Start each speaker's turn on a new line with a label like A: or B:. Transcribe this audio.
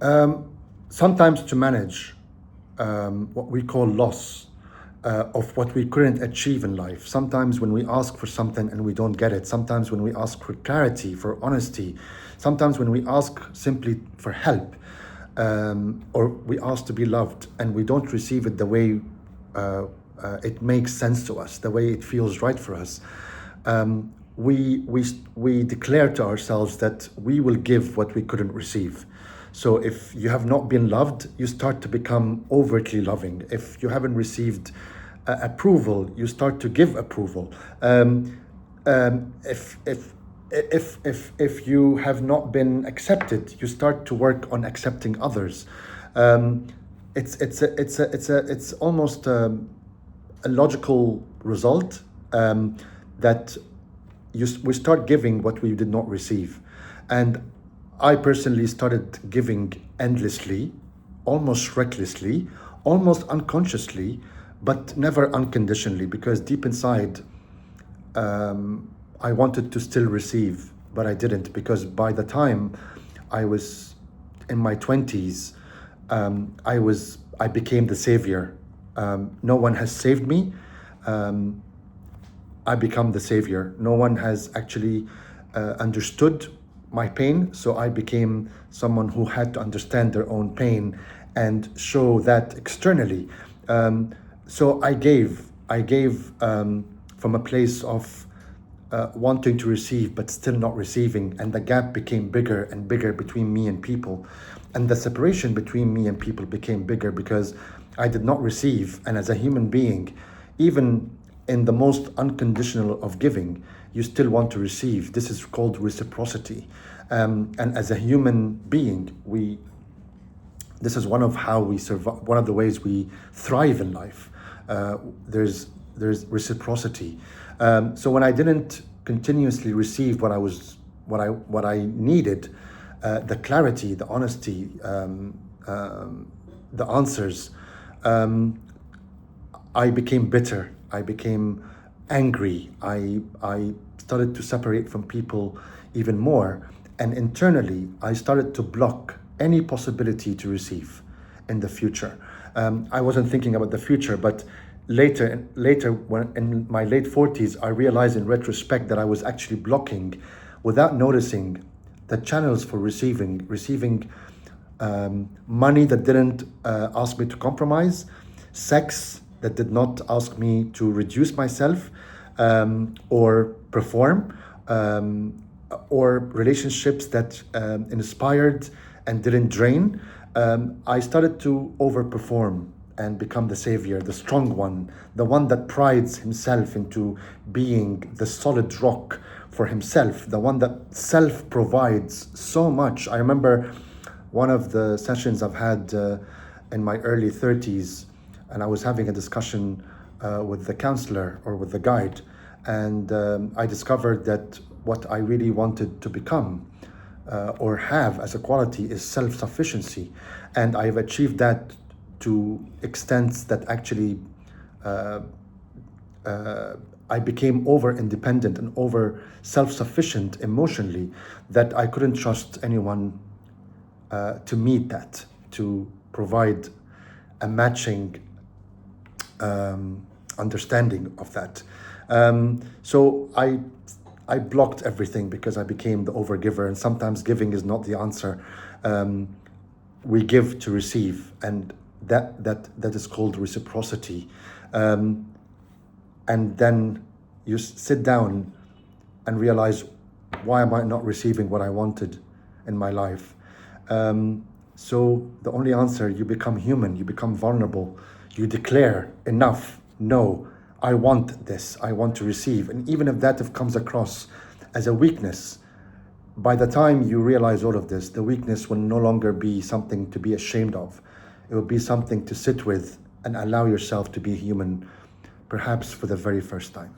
A: Sometimes to manage what we call loss of what we couldn't achieve in life. Sometimes when we ask for something and we don't get it. Sometimes when we ask for clarity, for honesty. Sometimes when we ask simply for help, or we ask to be loved and we don't receive it the way it makes sense to us, the way it feels right for us. We declare to ourselves that we will give what we couldn't receive. So if you have not been loved, you start to become overtly loving. If you haven't received approval, you start to give approval. If you have not been accepted, you start to work on accepting others. It's almost a logical result, that we start giving what we did not receive. And I personally started giving endlessly, almost recklessly, almost unconsciously, but never unconditionally, because deep inside, I wanted to still receive, but I didn't, because by the time I was in my 20s, I became the savior. No one has saved me. I become the savior. No one has actually understood my pain, so I became someone who had to understand their own pain and show that externally. So I gave from a place of wanting to receive but still not receiving, and the gap became bigger and bigger between me and people, and the separation between me and people became bigger because I did not receive. And as a human being, even in the most unconditional of giving, you still want to receive. This is called reciprocity. And as a human being, this is one of how we survive, one of the ways we thrive in life. There's reciprocity. So when I didn't continuously receive what I needed, the clarity, the honesty, the answers, I became bitter. I became angry. I started to separate from people even more. And internally, I started to block any possibility to receive in the future. I wasn't thinking about the future, but later, when in my late 40s, I realized in retrospect that I was actually blocking, without noticing, the channels for receiving money that didn't ask me to compromise, sex that did not ask me to reduce myself or perform, or relationships that inspired and didn't drain. I started to overperform and become the savior, the strong one, the one that prides himself into being the solid rock for himself, the one that self-provides so much. I remember one of the sessions I've had in my early 30s, and I was having a discussion with the counselor or with the guide, and I discovered that what I really wanted to become or have as a quality is self-sufficiency. And I've achieved that to extents that actually I became over independent and over self-sufficient emotionally, that I couldn't trust anyone to meet that, to provide a matching understanding of that. So I blocked everything because I became the overgiver, and sometimes giving is not the answer. We give to receive, and that is called reciprocity. And then you sit down and realize, why am I not receiving what I wanted in my life? So the only answer, you become human, you become vulnerable, you declare, enough, no, I want this, I want to receive. And even if that comes across as a weakness, by the time you realize all of this, the weakness will no longer be something to be ashamed of. It will be something to sit with and allow yourself to be human, perhaps for the very first time.